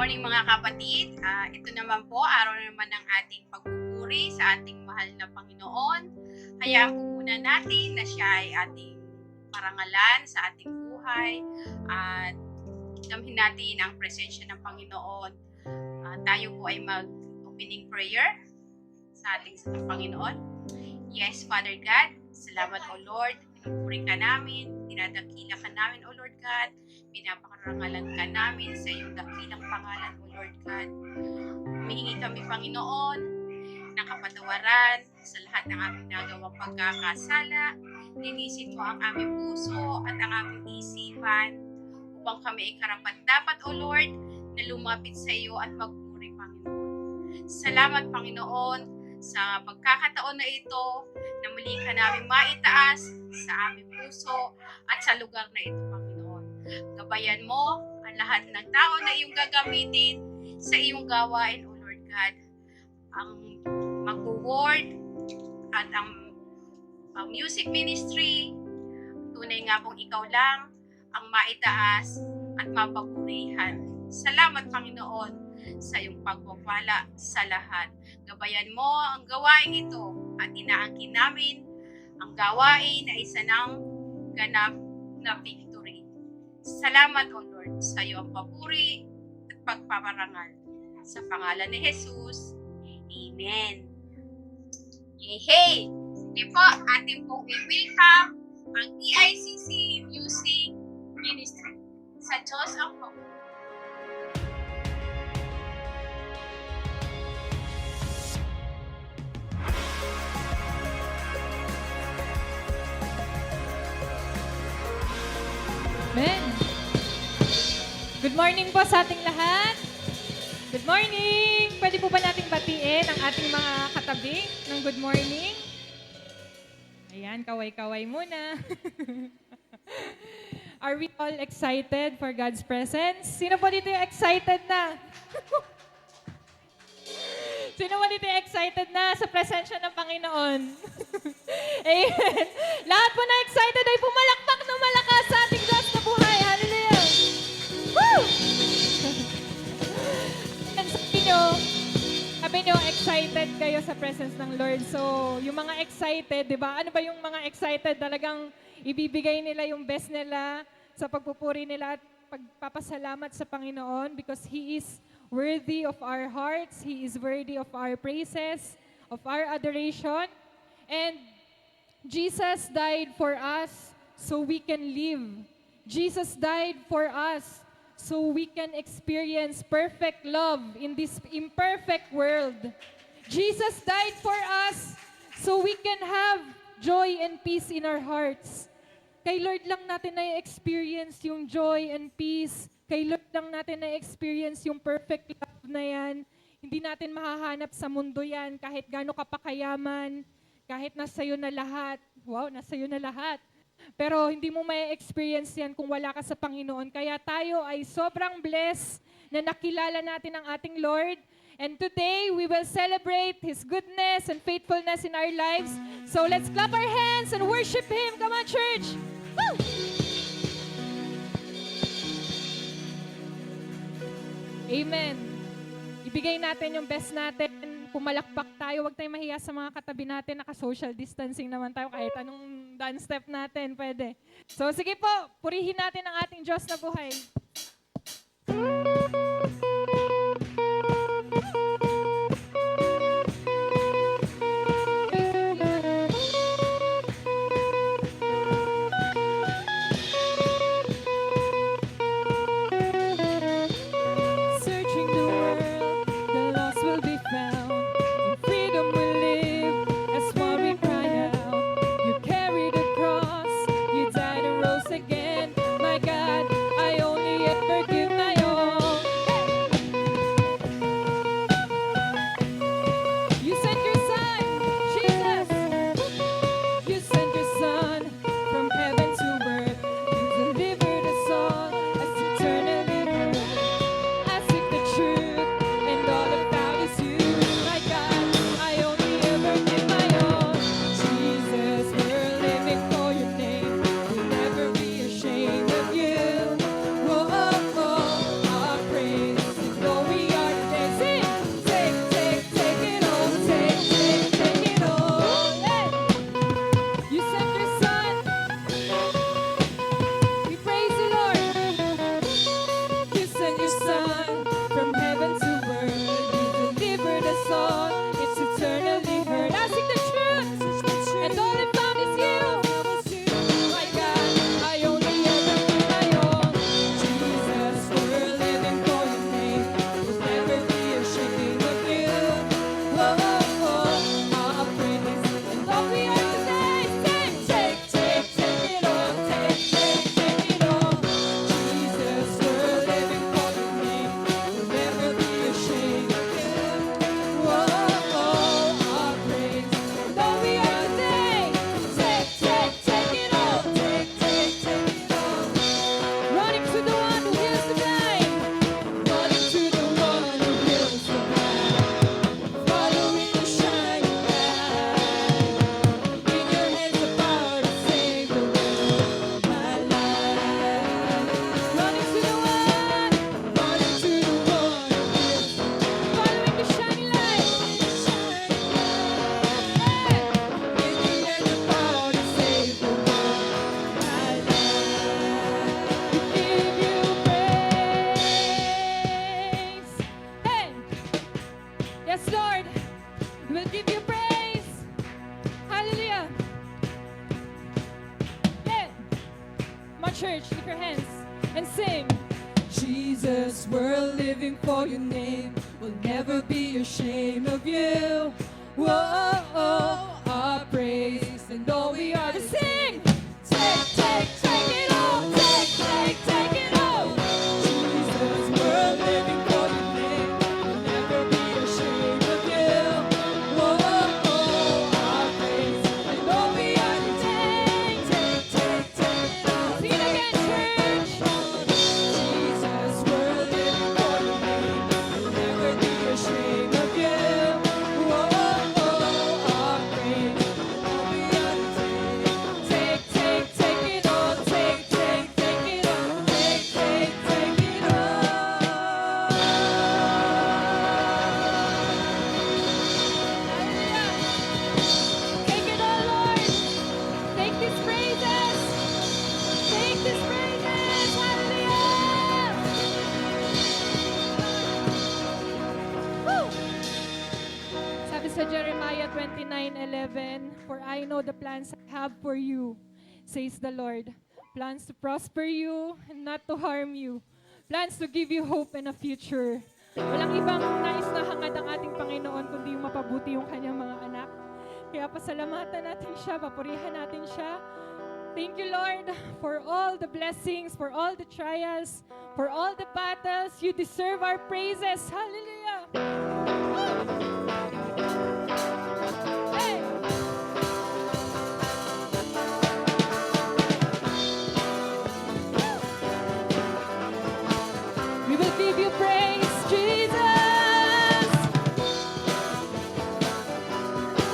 morning mga kapatid. Ito naman po, araw naman ng ating pagpupuri sa ating mahal na Panginoon. Hayaan po muna natin na siya ay ating parangalan sa ating buhay at damhin natin ang presensya ng Panginoon. Tayo po ay mag-opening prayer sa ating Panginoon. Yes, Father God, salamat o Lord. Pinupuri ka namin, dinadakila ka namin o Lord God. Pinapakarangalan ka namin sa iyong dakilang pangalan o Lord God. Humihingi kami Panginoon ng kapatawaran sa lahat ng aming nagawang pagkakasala. Linisin mo ang aming puso at ang aming isipan upang kami ay karapat-dapat o Lord na lumapit sa iyo at magpuri Panginoon. Salamat Panginoon sa pagkakataon na ito na muli ka namin maitaas sa aming puso at sa lugar na ito Panginoon. Gabayan mo ang lahat ng tao na iyong gagamitin sa iyong gawain o Lord God. Ang mag-word at ang music ministry, tunay nga pong ikaw lang ang maitaas at mapagpurihan. Salamat Panginoon sa iyong pagpapala sa lahat. Gabayan mo ang gawain ito at inaangkin namin ang gawain na isa ng ganap na victory. Salamat o Lord sa iyo ang papuri at pagpaparangal. Sa pangalan ni Jesus, Amen. Hey! Sige po, ating pong i-welcome ang EICC Music Ministry. Sa Diyos ang papuri. Amen. Good morning po sa ating lahat. Good morning! Pwede po ba nating batiin ang ating mga katabi ng good morning? Ayan, kaway-kaway muna. Are we all excited for God's presence? Sino po dito yung excited na? Sino po dito yung excited na sa presensya ng Panginoon? Amen. Lahat po na excited ay pumalakpak ng malakas sa ating Diyos na buhay. Hallelujah! Woo! And sabi nyo, excited kayo sa presence ng Lord. So, yung mga excited, di ba? Ano ba yung mga excited? Talagang ibibigay nila yung best nila sa pagpupuri nila at pagpapasalamat sa Panginoon because He is worthy of our hearts. He is worthy of our praises, of our adoration. And Jesus died for us so we can live. Jesus died for us so we can experience perfect love in this imperfect world. Jesus died for us so we can have joy and peace in our hearts. Kay Lord lang natin na-experience yung joy and peace. Kay Lord lang natin na-experience yung perfect love na yan. Hindi natin mahahanap sa mundo yan kahit gaano kapakayaman, kahit nasa'yo na lahat. Wow, nasa'yo na lahat. Pero hindi mo may experience yan kung wala ka sa Panginoon. Kaya tayo ay sobrang blessed na nakilala natin ang ating Lord. And today, we will celebrate His goodness and faithfulness in our lives. So let's clap our hands and worship Him. Come on, church! Woo! Amen. Ibigay natin yung best natin. Pumalakpak tayo, huwag tayong mahiya sa mga katabi natin, naka-social distancing naman tayo, kahit anong dance step natin, pwede. So sige po, purihin natin ang ating Diyos na buhay. Searching the world, the lost will be found. In freedom we live, that's why we cry out. You carried the cross, you died and rose again. My God, I only ever give my all. Jesus, we're living for your name. We'll never be ashamed of you. Whoa, our praise and all we are to sing. Take it all. Take it all. Jesus, we're living for your name. We'll never be ashamed of you. Whoa, our praise and all we are to sing. Take it all. Sing it again, church. Jesus, we're living for your name. We'll never be ashamed of you. Whoa, our praise and all we are to sing. Take it all. Take it all. Take it all. Hallelujah. Take it all, Lord. Take these praises. Take these praises. Hallelujah. Woo! Sabi sa Jeremiah 29:11, "For I know the plans I have for you, says the Lord. Plans to prosper you and not to harm you. Plans to give you hope and a future." Walang ibang nais na hangad ang ating Panginoon kundi yung mapabuti yung kanyang mga anak. Kaya pasalamatan natin siya, papurihan natin siya. Thank you, Lord, for all the blessings, for all the trials, for all the battles. You deserve our praises. Hallelujah. Hey! We will give you praise, Jesus.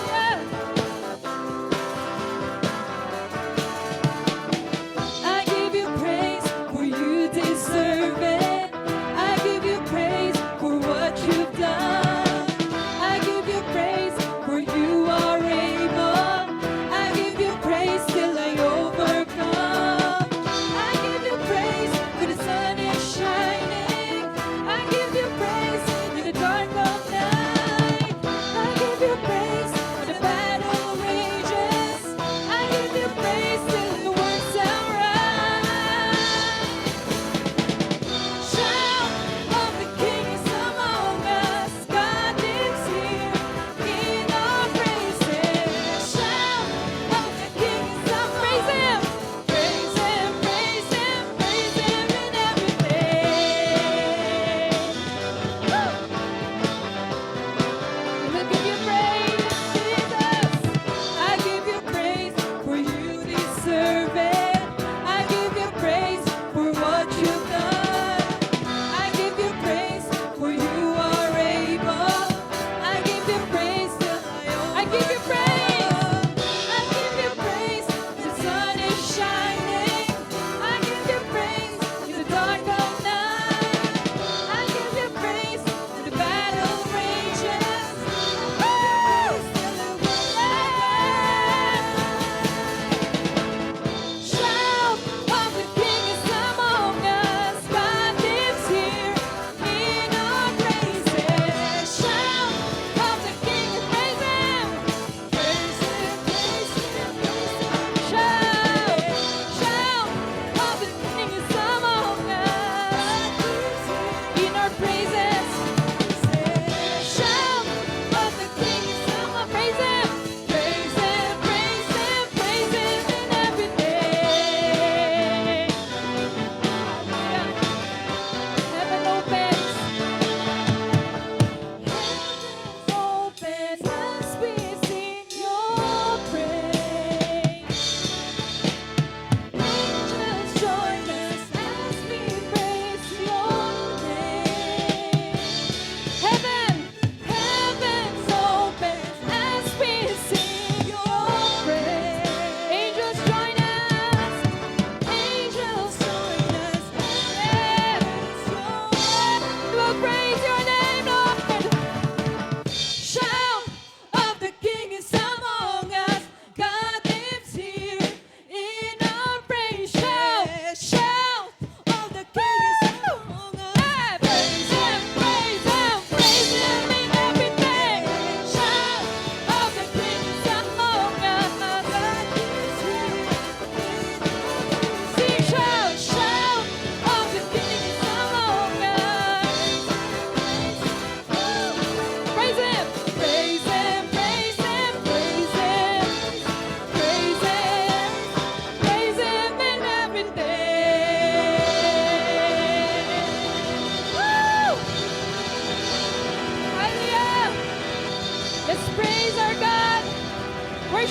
Yeah. I give you praise for you deserve it. I give you praise for what you've done.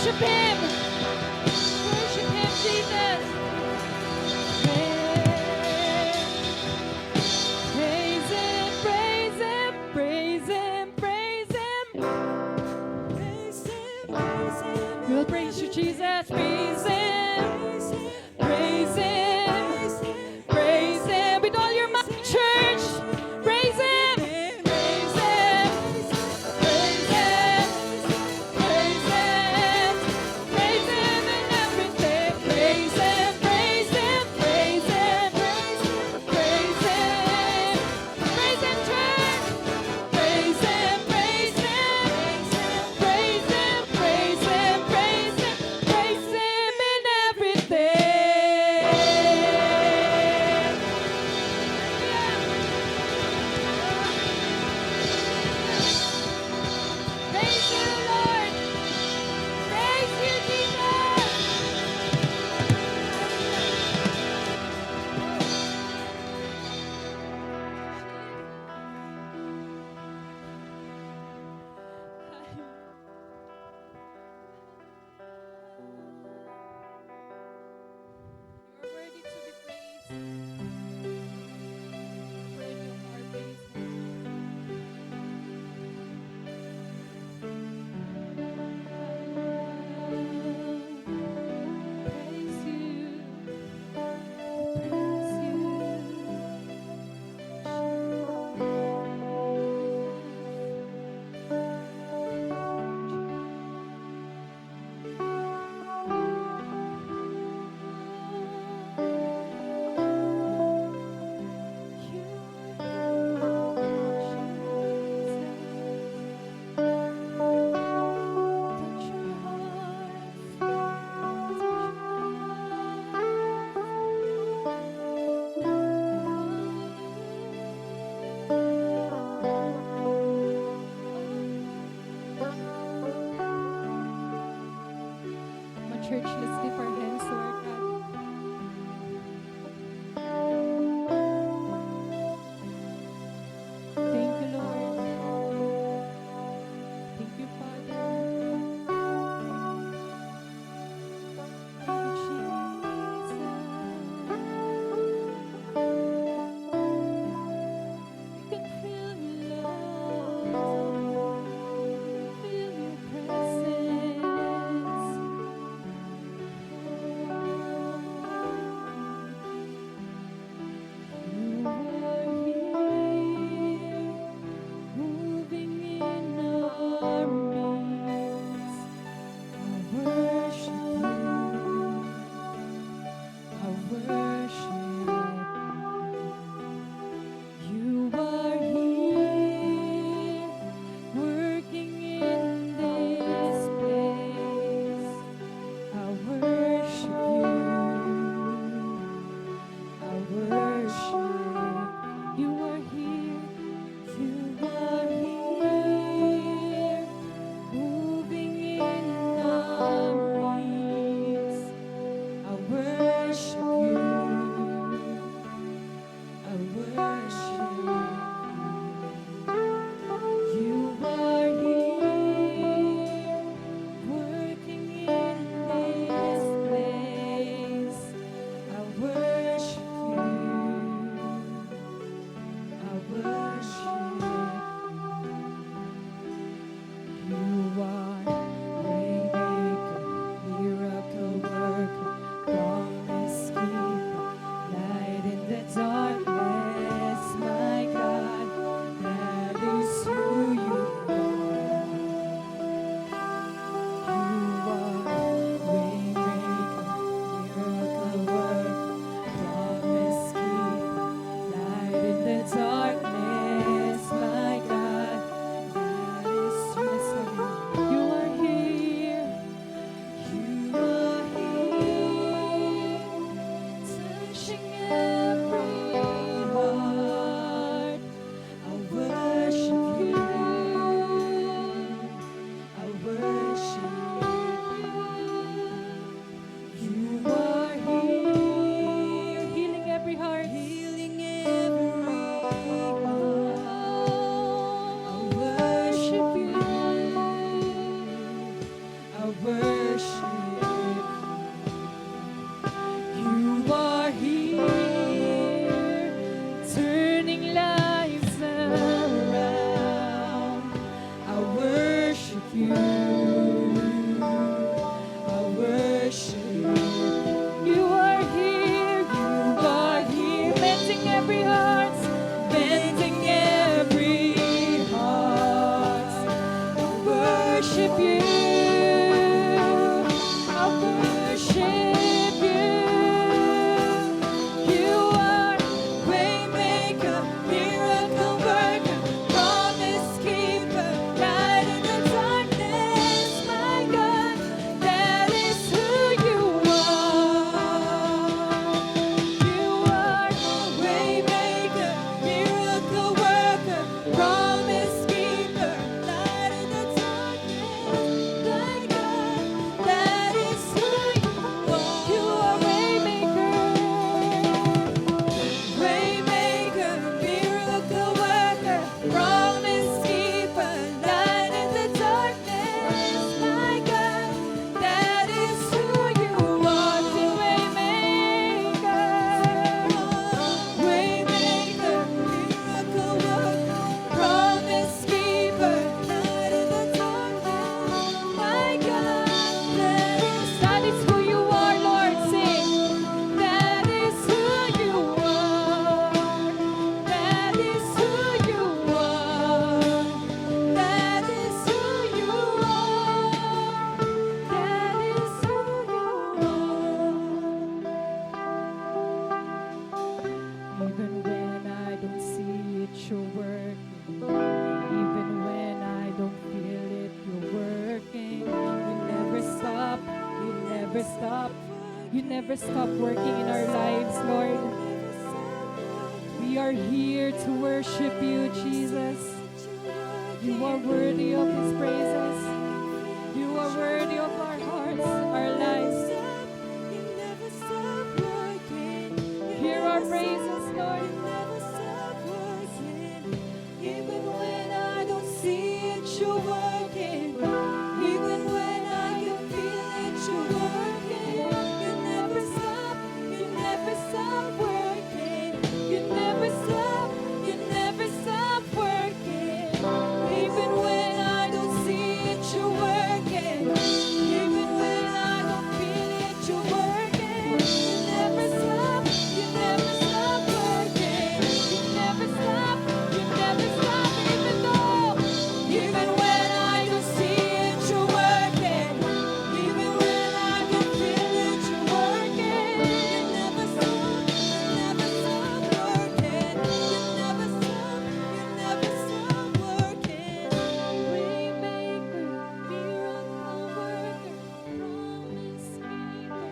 Worship Him. Worship Him, Jesus. Praise Him, praise Him, praise Him, praise Him. We'll praise you, Jesus. Praise Him, praise Him, praise Him. With all your might, church. Praise Him, praise Him, praise Him, praise Him, praise Him in everything. Praise Him, praise Him, praise Him, praise Him, praise Him, church. Praise Him, praise Him, praise Him, praise Him, praise Him, praise Him in everything. Praise you, Lord. Praise you, Jesus. You're worthy to be praised. Worthy of our praise. Praise you. Praise My church, let's lift our hands to our God. Thank you, Lord. Thank you, Father. Thank you, Jesus. We can feel your love, feel your presence. you. I worship you. You are waymaker, miracle worker, promise keeper, light in the darkness. My God, that is who you are. You are waymaker, miracle worker, promise keeper, light in the darkness. My God, that is who you are. You are waymaker. Waymaker, miracle worker, promise keeper, light in the darkness. My God, that is who you are. Sing waymaker, waymaker, miracle worker, promise keeper, light in the darkness. My God, that is who you are, Lord. Sing. That is who you are. That is who you are. That is who you are. That is who you are. Even when I don't see it, you're working. Even when I don't feel it, you're working. You never stop. You never stop. You never stop working in our lives, Lord. We are here to worship you, Jesus. You are worthy of His praises. You are worthy of our hearts, our lives. Hear our praises, Lord. Even when I don't see it, you're working. Even when I can feel it, you're working. You never stop. You never stop working. You never stop. You never stop working. Even when I don't see it, you're working. Even when I don't feel it, you're working. You never stop. You never stop working. You never stop. You never stop. Even though, even when I don't see it, you're working. Even when I can feel it, you're working. You never stop. You never stop working. You never stop. You never stop working. Waymaker, miracle worker, promise keeper.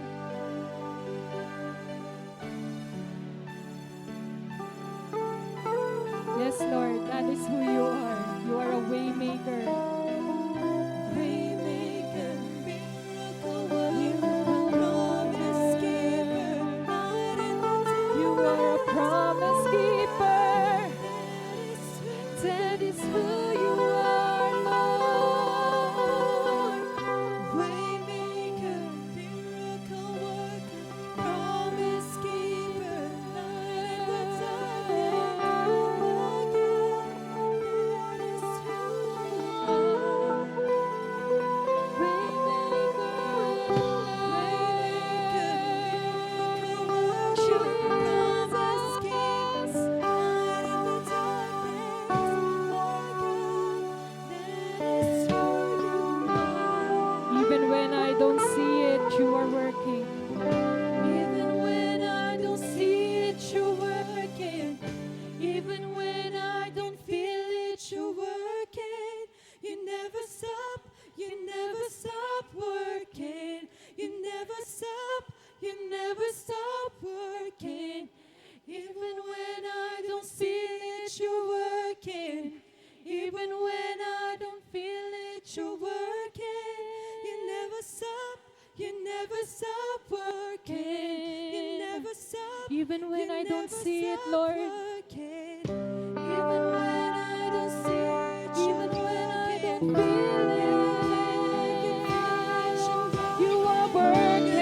Yes, Lord, that is who you are. You are a waymaker. Waymaker, miracle worker, promise keeper. You are a promise keeper. That is who you are, Lord. Waymaker, miracle worker, promise keeper, light in the darkness. That is who you are. Even when I don't see it, you are working. Even when I don't see it, you're working. Even when I don't feel it, you're working. You never stop. You never stop working. You never stop. You never stop working. Even when I don't see it, you're working. Even when I don't feel it, you're working. You never stop. You never stop working. You never stop. Even when I don't see it, Lord. Even when I don't see it, even when I don't feel it, you are working.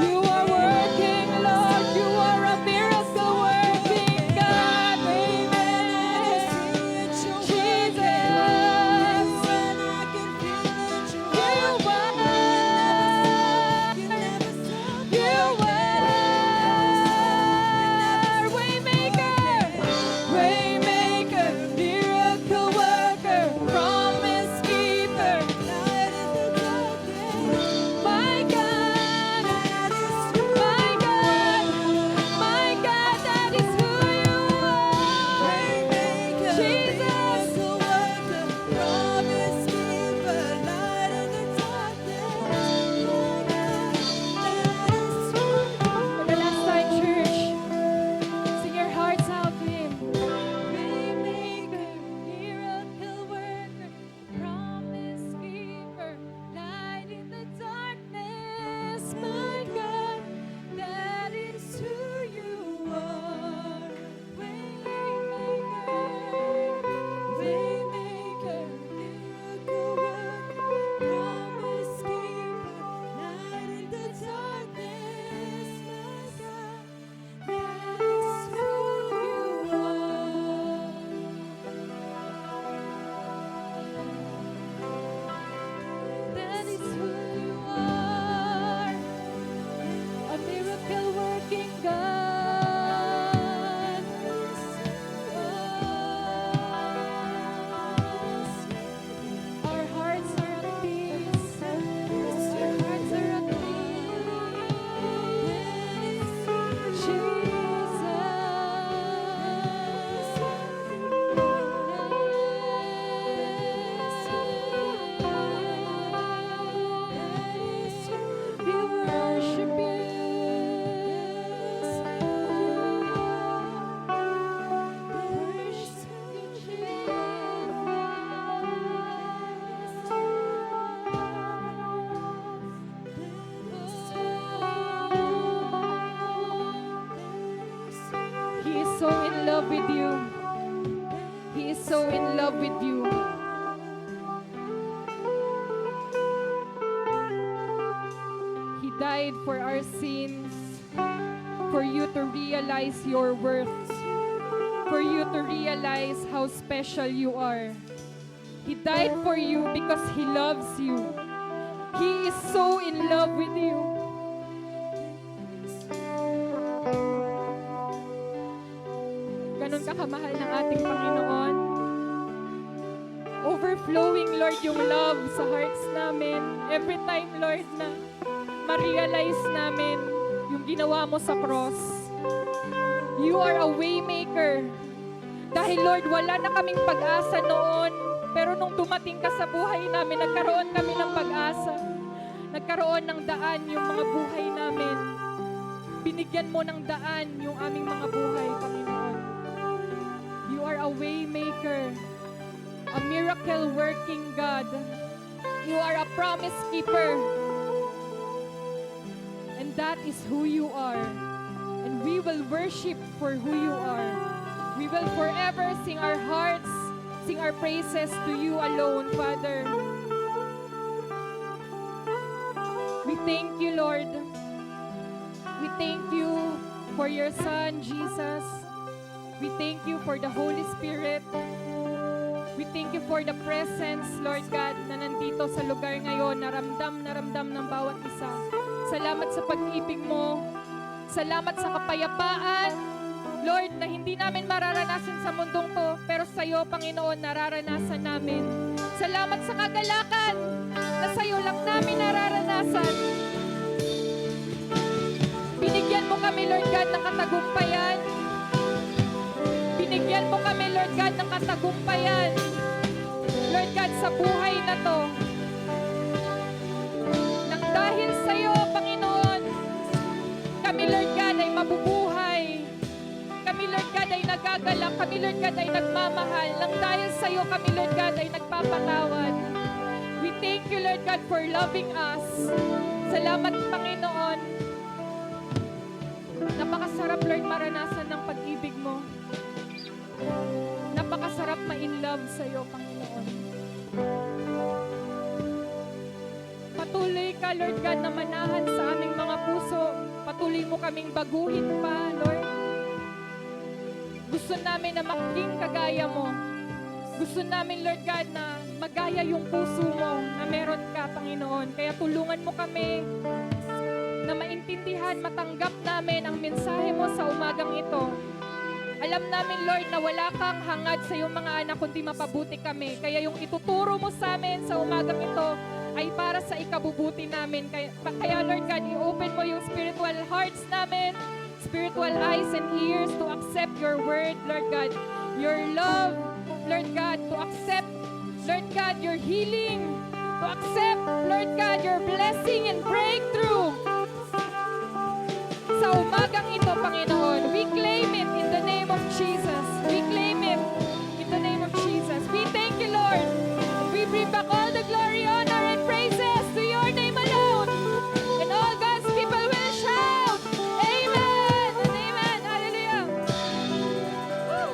You are working, Lord. You are a miracle working God. Amen. Jesus. You are. so in love with you. He is so in love with you. He died for our sins, for you to realize your worth, for you to realize how special you are. He died for you because He loves you. He is so in love with you. Ganon ka kamahal ng ating Panginoon. Overflowing, Lord, yung love sa hearts namin. Every time, Lord, na ma-realize namin yung ginawa mo sa cross. You are a waymaker. Dahil, Lord, wala na kaming pag-asa noon. Pero nung dumating ka sa buhay namin, nagkaroon kami ng pag-asa. Nagkaroon ng daan yung mga buhay namin. Binigyan mo ng daan yung aming mga buhay, Panginoon. You are a waymaker, a miracle-working God. You are a promise keeper. And that is who you are. And we will worship for who you are. We will forever sing our hearts, sing our praises to you alone, Father. We thank you, Lord. We thank you for your Son, Jesus. We thank you for the Holy Spirit. We thank you for the presence, Lord God, na nandito sa lugar ngayon, na ramdam ng bawat isa. Salamat sa pag-ibig mo. Salamat sa kapayapaan, Lord, na hindi namin mararanasan sa mundong to, pero sa iyo, Panginoon, nararanasan namin. Salamat sa kagalakan na sa iyo lang namin nararanasan. Binigyan mo kami, Lord God, ng katagumpayan. Binigyan mo kami, Lord God, ng katagumpayan. Lord God, sa buhay na to. Nang dahil sa iyo, Panginoon, kami, Lord God, ay mabubuhay. Kami, Lord God, ay nagagalak. Kami, Lord God, ay nagmamahal. Nang dahil sa iyo, kami, Lord God, ay nagpapatawad. We thank you, Lord God, for loving us. Salamat, Panginoon. Napakasarap, Lord, maranasan ng pag-ibig mo. Napakasarap ma-in love sa iyo, Panginoon. Patuloy ka, Lord God, na manahan sa aming mga puso. Patuloy mo kaming baguhin pa, Lord. Gusto namin na maging kagaya mo. Gusto namin, Lord God, na magaya yung puso mo na meron ka, Panginoon. Kaya tulungan mo kami na maintindihan, matanggap namin ang mensahe mo sa umagang ito. Alam namin, Lord, na wala kang hangad sa iyong mga anak kundi mapabuti kami. Kaya yung ituturo mo sa amin sa umagang ito ay para sa ikabubuti namin. Kaya Lord God, i-open mo yung spiritual hearts namin, spiritual eyes and ears to accept your word, Lord God. Your love, Lord God, to accept, Lord God, your healing, to accept, Lord God, your blessing and breakthrough. Sa umagang ito, Panginoon, we claim it in the name of Jesus. We claim it in the name of Jesus. We thank you, Lord. We bring back all the glory, honor, and praises to your name alone. And all God's people will shout, Amen and Amen. Hallelujah. Woo.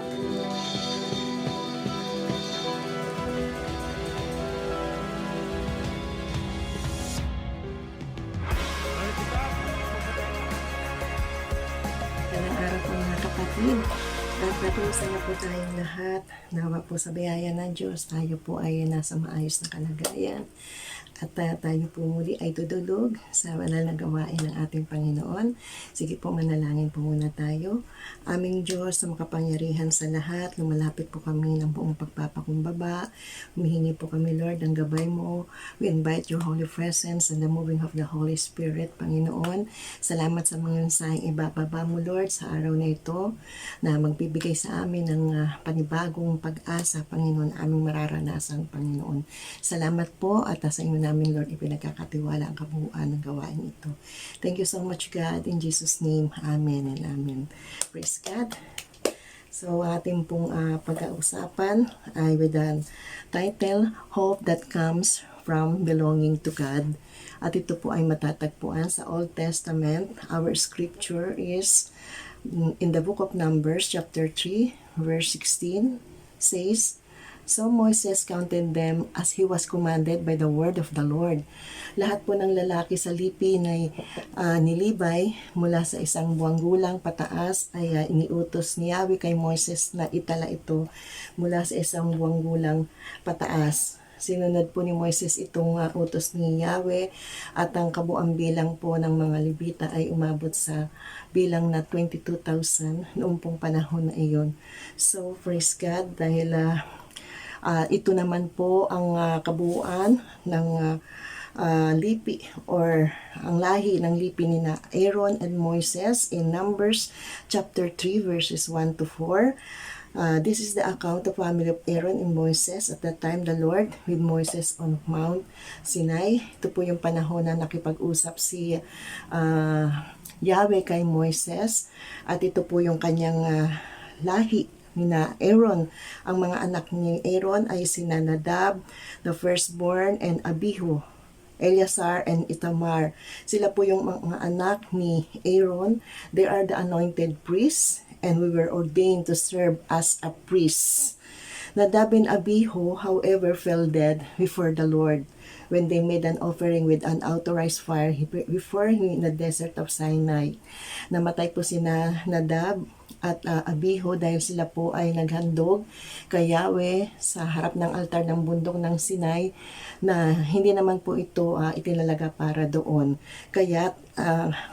Magandang araw po mga kapatid. At natulosan na po tayong lahat. Nawa po sa biyaya ng Diyos, tayo po ay nasa maayos na kalagayan. At tayo po muli ay tudulog sa banal na gawain ng ating Panginoon. Sige po, manalangin po muna tayo. Aming Diyos na makapangyarihan sa lahat, lumalapit po kami ng buong pagpapakumbaba. Humihingi po kami, Lord, ng gabay mo. We invite your holy presence and the moving of the Holy Spirit, Panginoon. Salamat sa mga mensaheng ibababa mo, Lord, sa araw na ito na magbibigay sa amin ng panibagong pag-asa, Panginoon, aming mararanasan, Panginoon. Salamat po at sa inyo namin, Lord, ipinagkakatiwala ang kabuuan ng gawain ito. Thank you so much, God. In Jesus' name, Amen and Amen. Praise God. So, ating pong pag-uusapan ay with the title, Hope That Comes from Belonging to God. At ito po ay matatagpuan sa Old Testament. Our scripture is in the book of Numbers, chapter 3, verse 16, says, So Moses counted them as he was commanded by the word of the Lord. Lahat po ng lalaki sa lipi ni Levi mula sa isang buwang gulang pataas ay iniutos ni Yahweh kay Moses na itala ito mula sa isang buwang gulang pataas. Sinunod po ni Moises itong utos ni Yahweh at ang kabuang bilang po ng mga Levita ay umabot sa bilang na 22,000 noong pong panahon na iyon. So, praise God dahil ito naman po ang kabuuan ng lipi or ang lahi ng lipi ni na Aaron and Moises in Numbers chapter 3 verses 1 to 4. This is the account of family of Aaron and Moses at that time the Lord with Moses on Mount Sinai. Ito po yung panahon na nakipag-usap si Yahweh kay Moses at ito po yung kanyang lahi ni na Aaron. Ang mga anak ni Aaron ay sina Nadab, the firstborn, and Abihu, Eleazar, and Itamar. Sila po yung mga anak ni Aaron. They are the anointed priests and we were ordained to serve as a priest. Nadab and Abihu, however, fell dead before the Lord when they made an offering with unauthorized fire before him in the desert of Sinai. Namatay po sina Nadab at Abihu dahil sila po ay naghandog kay Yahweh sa harap ng altar ng bundok ng Sinai na hindi naman po ito itinalaga para doon. Kaya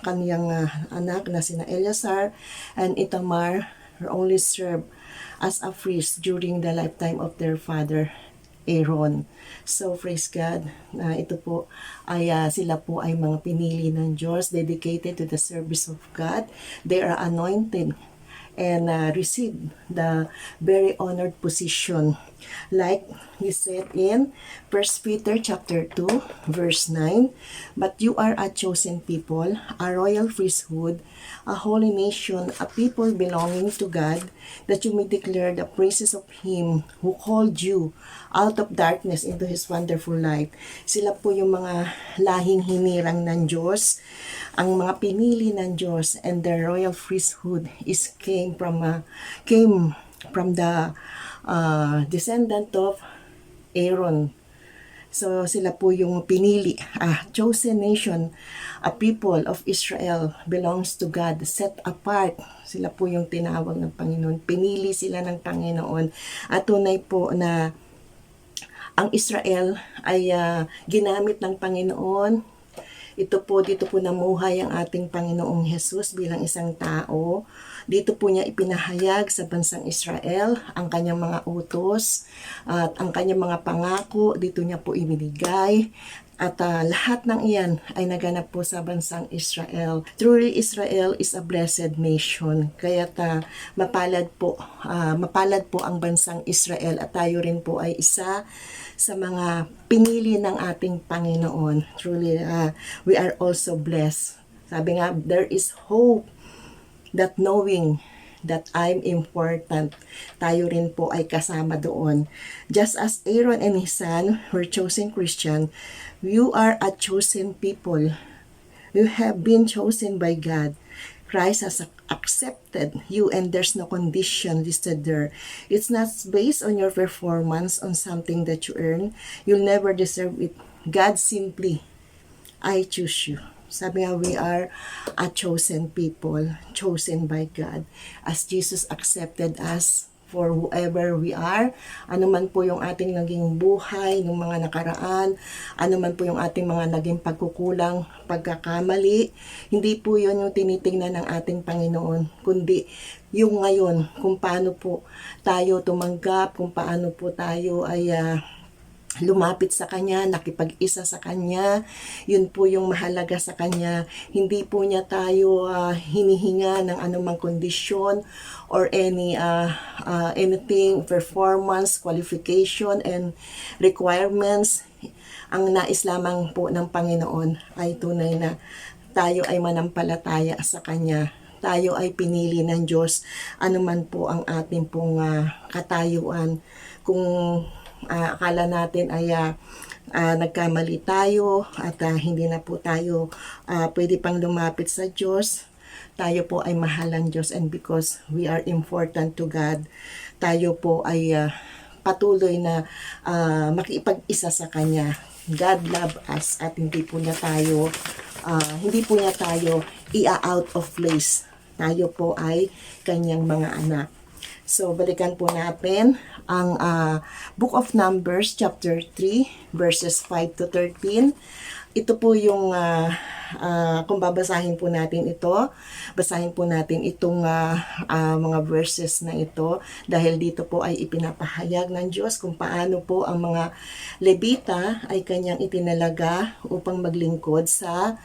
kaniyang anak na sina Eleazar and Itamar only served as a priest during the lifetime of their father Aaron. So praise God, ito po ay sila po ay mga pinili ng Diyos, dedicated to the service of God. They are anointed and receive the very honored position like he said in 1 Peter chapter 2 verse 9, but you are a chosen people, a royal priesthood, a holy nation, a people belonging to God, that you may declare the praises of him who called you out of darkness into his wonderful light. Sila po yung mga lahing hinirang ng Diyos, ang mga pinili ng Diyos, and the royal priesthood came from the descendant of Aaron. So sila po yung pinili, a chosen nation, a people of Israel belongs to God, set apart. Sila po yung tinawag ng Panginoon, pinili sila ng Panginoon. At tunay po na ang Israel ay ginamit ng Panginoon. Dito po namuhay ang ating Panginoong Jesus bilang isang tao. Dito po niya ipinahayag sa bansang Israel ang kanyang mga utos at ang kanyang mga pangako. Dito niya po ibinigay. At lahat ng iyan ay naganap po sa bansang Israel. Truly, Israel is a blessed nation. Kaya mapalad po ang bansang Israel at tayo rin po ay isa sa mga pinili ng ating Panginoon. Truly, we are also blessed. Sabi nga, there is hope that knowing that I'm important, tayo rin po ay kasama doon. Just as Aaron and his son were chosen Christian, you are a chosen people. You have been chosen by God. Christ has accepted you and there's no condition listed there. It's not based on your performance, on something that you earn. You'll never deserve it. God simply, I choose you. Sabi nga, we are a chosen people, chosen by God. As Jesus accepted us for whoever we are, ano man po yung ating naging buhay ng mga nakaraan, ano man po yung ating mga naging pagkukulang, pagkakamali, hindi po yun yung tinitingnan ng ating Panginoon, kundi yung ngayon, kung paano po tayo tumanggap, kung paano po tayo ay lumapit sa Kanya, nakipag-isa sa Kanya, yun po yung mahalaga sa Kanya. Hindi po niya tayo hinihinga ng anumang kondisyon or anything, performance, qualification, and requirements. Ang nais lamang po ng Panginoon ay tunay na tayo ay manampalataya sa Kanya. Tayo ay pinili ng Diyos, anuman po ang ating pong katayuan. Kung akala natin ay nagkamali tayo at hindi na po tayo pwede pang lumapit sa Diyos, tayo po ay mahal ng Diyos, and because we are important to God, tayo po ay patuloy na makipag-isa sa Kanya. God love us at hindi po niya tayo out of place. Tayo po ay Kanyang mga anak. So, balikan po natin ang Book of Numbers, chapter 3, verses 5 to 13. Ito po yung, kung babasahin po natin ito, basahin po natin itong mga verses na ito, dahil dito po ay ipinapahayag ng Diyos kung paano po ang mga Levita ay Kanyang itinalaga upang maglingkod sa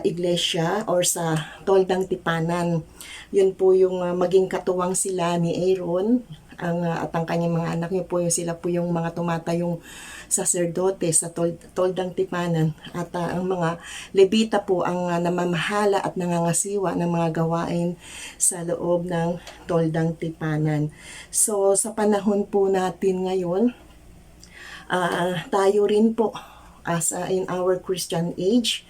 iglesia or sa toldang tipanan. Yun po yung maging katuwang sila ni Aaron at ang kanyang mga anak niyo po, sila po yung mga tumatayong saserdote sa toldang tipanan, at ang mga Levita po ang namamahala at nangangasiwa ng mga gawain sa loob ng toldang tipanan. So sa panahon po natin ngayon, tayo rin po in our Christian age,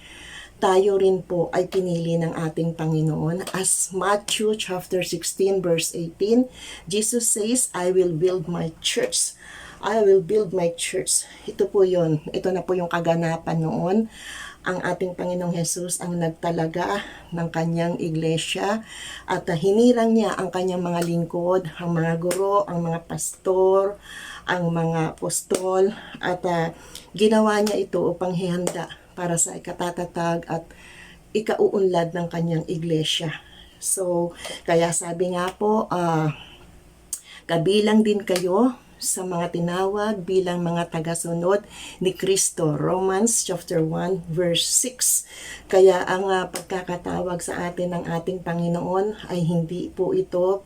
tayo rin po ay pinili ng ating Panginoon. As Matthew chapter 16 verse 18, Jesus says, I will build my church. I will build my church. Ito po yun. Ito na po yung kaganapan noon. Ang ating Panginoong Jesus ang nagtalaga ng Kanyang iglesia, at hinirang niya ang Kanyang mga lingkod, ang mga guro, ang mga pastor, ang mga apostol, at ginawa niya ito upang hihanda para sa ikatatag at ikauunlad ng Kanyang iglesia. So, kaya sabi nga po, kabilang din kayo sa mga tinawag bilang mga tagasunod ni Kristo. Romans chapter 1 verse 6. Kaya ang pagkakatawag sa atin ng ating Panginoon ay hindi po ito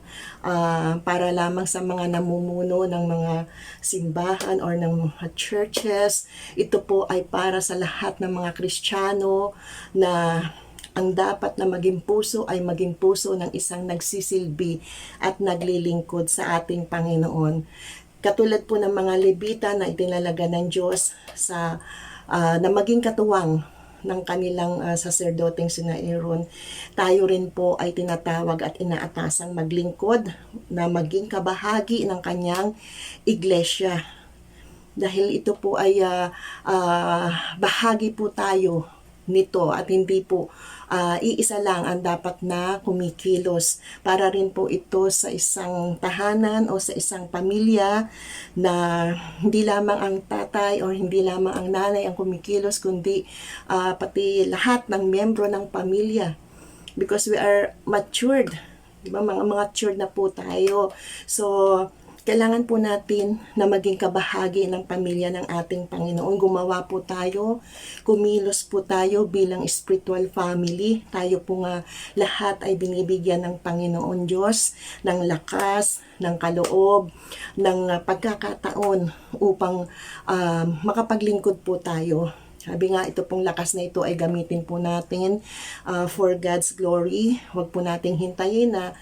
para lamang sa mga namumuno ng mga simbahan or ng mga churches. Ito po ay para sa lahat ng mga Kristiyano na ang dapat na maging puso ay maging puso ng isang nagsisilbi at naglilingkod sa ating Panginoon. Katulad po ng mga Levita na itinalaga ng Diyos na maging katuwang ng kanilang saserdoteng sina Aaron, tayo rin po ay tinatawag at inaatasang maglingkod na maging kabahagi ng Kanyang iglesia. Dahil ito po ay bahagi po tayo nito, at hindi po iisa lang ang dapat na kumikilos. Para rin po ito sa isang tahanan o sa isang pamilya na hindi lamang ang tatay o hindi lamang ang nanay ang kumikilos, kundi pati lahat ng miyembro ng pamilya, because we are matured, diba? Mga matured na po tayo. So kailangan po natin na maging kabahagi ng pamilya ng ating Panginoon. Gumawa po tayo, kumilos po tayo bilang spiritual family. Tayo po nga lahat ay binibigyan ng Panginoon Diyos ng lakas, ng kaloob, ng pagkakataon upang makapaglingkod po tayo. Sabi nga, ito pong lakas na ito ay gamitin po natin for God's glory. Huwag po nating hintayin na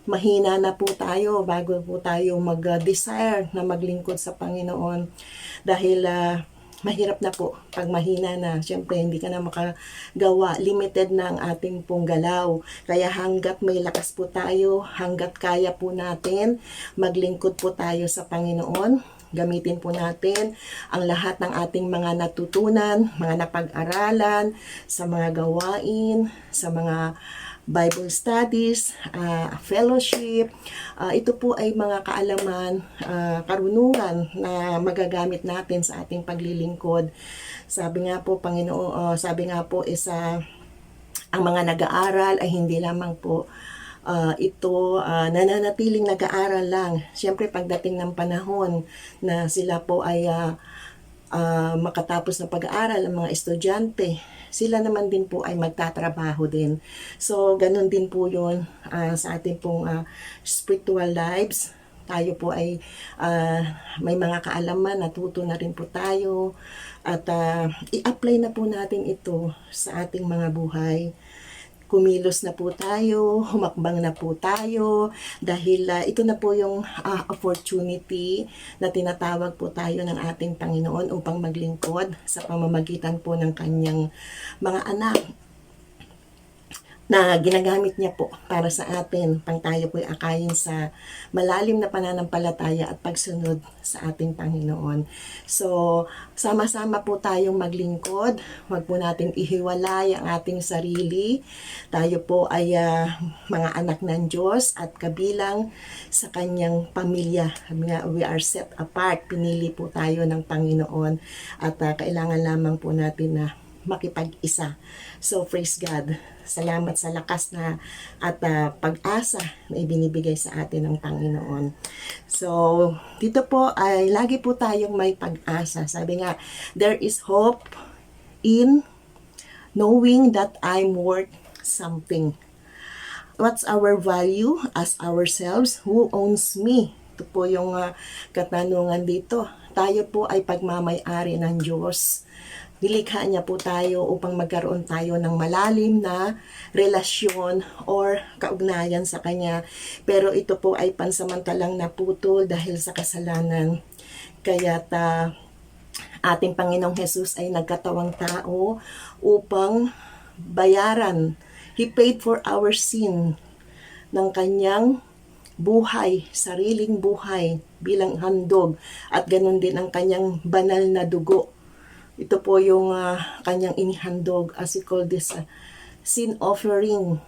mahina na po tayo bago po tayo mag-desire na maglingkod sa Panginoon, dahil mahirap na po pag mahina na. Siyempre hindi ka na makagawa, limited na ang ating pong galaw. Kaya hanggat may lakas po tayo, hanggat kaya po natin, maglingkod po tayo sa Panginoon. Gamitin po natin ang lahat ng ating mga natutunan, mga napag-aralan, sa mga gawain, sa mga Bible studies, fellowship. Ito po ay mga kaalaman, karunungan na magagamit natin sa ating paglilingkod. Sabi nga po, sabi nga po ang mga nag-aaral ay hindi lamang po ito nananatiling nag-aaral lang. Siyempre pagdating ng panahon na sila po ay makatapos ng pag-aaral, ang mga estudyante, sila naman din po ay magtatrabaho din. So, ganun din po yun sa ating pong spiritual lives. Tayo po ay may mga kaalaman, natuto na rin po tayo, at i-apply na po natin ito sa ating mga buhay. Kumilos na po tayo, humakbang na po tayo, dahil ito na po yung opportunity na tinatawag po tayo ng ating Panginoon upang maglingkod sa pamamagitan po ng Kanyang mga anak. na ginagamit niya po para sa atin, pang tayo po'y akayin sa malalim na pananampalataya at pagsunod sa ating Panginoon. So, sama-sama po tayong maglingkod. Huwag po natin ihiwalay ang ating sarili. Tayo po ay mga anak ng Diyos at kabilang sa kanyang pamilya. We are set apart. Pinili po tayo ng Panginoon at kailangan lamang po natin na makipag-isa. So, praise God. Salamat sa lakas na at pag-asa na ibinibigay sa atin ng Panginoon. So, dito po ay lagi po tayong may pag-asa. Sabi nga, there is hope in knowing that I'm worth something. What's our value as ourselves? Who owns me? Ito po yung katanungan dito. Tayo po ay pagmamay-ari ng Diyos. Nilikha niya po tayo upang magkaroon tayo ng malalim na relasyon or kaugnayan sa Kanya. Pero ito po ay pansamantalang naputol dahil sa kasalanan. Kaya ating Panginoong Jesus ay nagkatawang tao upang bayaran. He paid for our sin ng Kanyang buhay, sariling buhay bilang handog at ganun din ang Kanyang banal na dugo. Ito po yung kanyang inihandog, as we call this sin offering.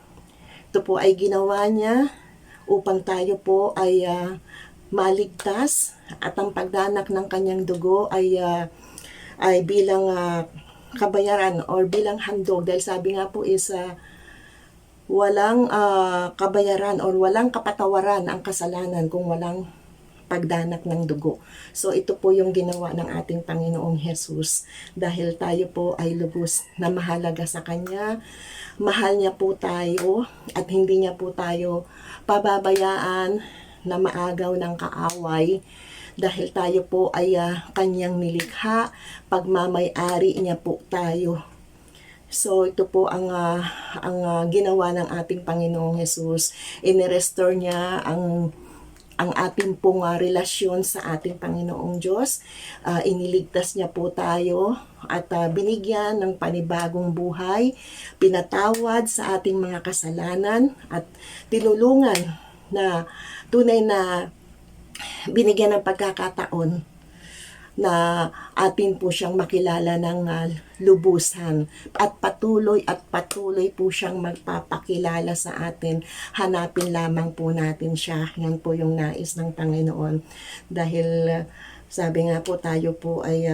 Ito po ay ginawa niya upang tayo po ay maligtas at ang pagdanak ng kanyang dugo ay bilang kabayaran or bilang handog. Dahil sabi nga po is walang kabayaran or walang kapatawaran ang kasalanan kung walang pagdanak ng dugo. So ito po yung ginawa ng ating Panginoong Jesus dahil tayo po ay lubos na mahalaga sa Kanya. Mahal niya po tayo at hindi niya po tayo pababayaan na maagaw ng kaaway dahil tayo po ay Kanyang nilikha, pagmamay-ari niya po tayo. So ito po ang ginawa ng ating Panginoong Jesus. Inirestore niya ang ating pong relasyon sa ating Panginoong Diyos. Iniligtas niya po tayo at binigyan ng panibagong buhay, pinatawad sa ating mga kasalanan at tinulungan na tunay na binigyan ng pagkakataon na atin po siyang makilala ng lubusan at patuloy po siyang magpapakilala sa atin. Hanapin lamang po natin siya. Yan po yung nais ng Panginoon. Dahil sabi nga po tayo po ay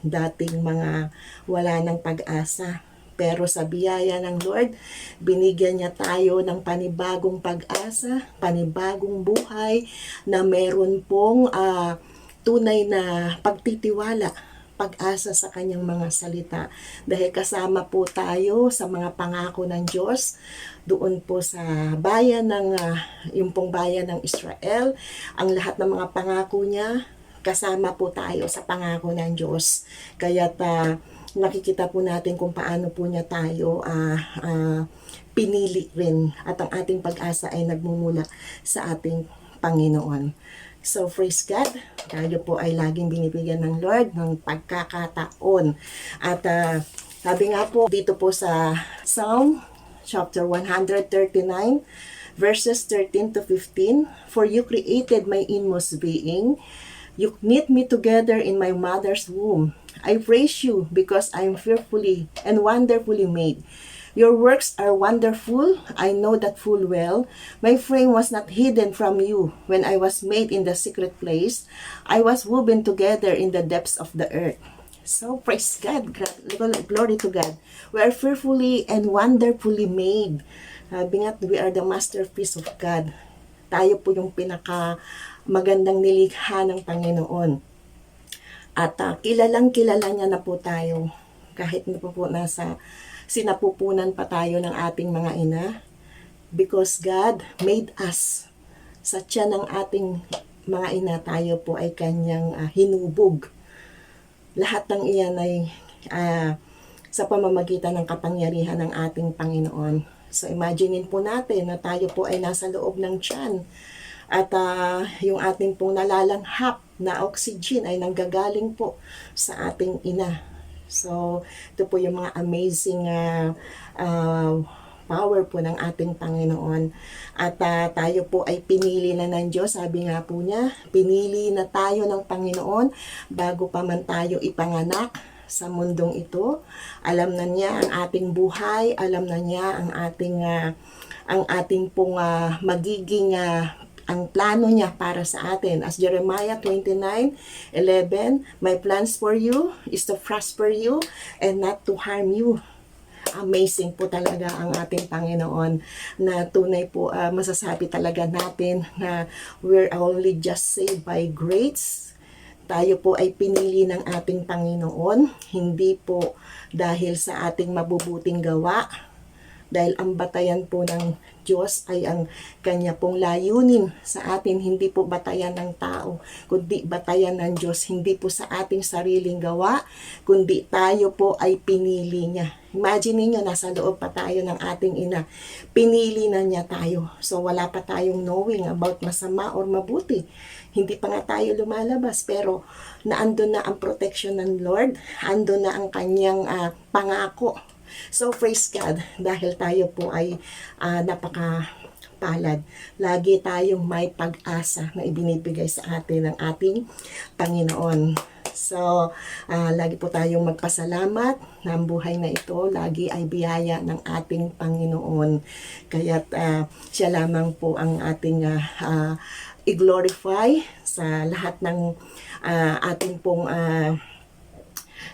dating mga wala ng pag-asa. Pero sa biyaya ng Lord, binigyan niya tayo ng panibagong pag-asa, panibagong buhay na meron pong tunay na pagtitiwala, pag-asa sa kanyang mga salita. Dahil kasama po tayo sa mga pangako ng Diyos, doon po sa bayan ng, yung pong bayan ng Israel, ang lahat ng mga pangako niya, kasama po tayo sa pangako ng Diyos. Kaya nakikita po natin kung paano po niya tayo pinili rin at ang ating pag-asa ay nagmumula sa ating Panginoon. So, praise God. Tayo po ay laging binibigyan ng Lord ng pagkakataon. At sabi nga po dito po sa Psalm chapter 139 verses 13 to 15, "For you created my inmost being. You knit me together in my mother's womb. I praise you because I am fearfully and wonderfully made. Your works are wonderful, I know that full well. My frame was not hidden from you when I was made in the secret place. I was woven together in the depths of the earth." So, praise God. Glory to God. We are fearfully and wonderfully made. Sabi nga, we are the masterpiece of God. Tayo po yung magandang nilikha ng Panginoon. At kilalang-kilala niya na po tayo kahit na po nasa sinapupunan pa tayo ng ating mga ina, because God made us. Sa tiyan ng ating mga ina, tayo po ay kanyang hinubog. Lahat ng iyan ay sa pamamagitan ng kapangyarihan ng ating Panginoon. So imaginein po natin na tayo po ay nasa loob ng tiyan at yung ating pong nalalanghap na oxygen ay nanggagaling po sa ating ina. So, ito po yung mga amazing power po ng ating Panginoon. At tayo po ay pinili na ng Diyos. Sabi nga po niya, pinili na tayo ng Panginoon bago pa man tayo ipanganak sa mundong ito. Alam na niya ang ating buhay, alam na niya ang ating pong magiging ang plano niya para sa atin. As Jeremiah 29:11, my plans for you is to prosper you and not to harm you. Amazing po talaga ang ating Panginoon, na tunay po masasabi talaga natin na we're only just saved by grace. Tayo po ay pinili ng ating Panginoon, hindi po dahil sa ating mabubuting gawa, dahil ang batayan po ng Diyos ay ang kanya pong layunin sa atin, hindi po batayan ng tao, kundi batayan ng Diyos, hindi po sa ating sariling gawa, kundi tayo po ay pinili niya. Imagine niyo, nasa loob pa tayo ng ating ina, pinili na niya tayo. So wala pa tayong knowing about masama or mabuti. Hindi pa nga tayo lumalabas, pero naandun na ang protection ng Lord, andun na ang kanyang pangako. So praise God, dahil tayo po ay napakapalad. Lagi tayong may pag-asa na ibinibigay sa atin ng ating Panginoon. So, lagi po tayong magpasalamat na ang buhay na ito lagi ay biyaya ng ating Panginoon. Kaya't siya lamang po ang ating i-glorify sa lahat ng ating pong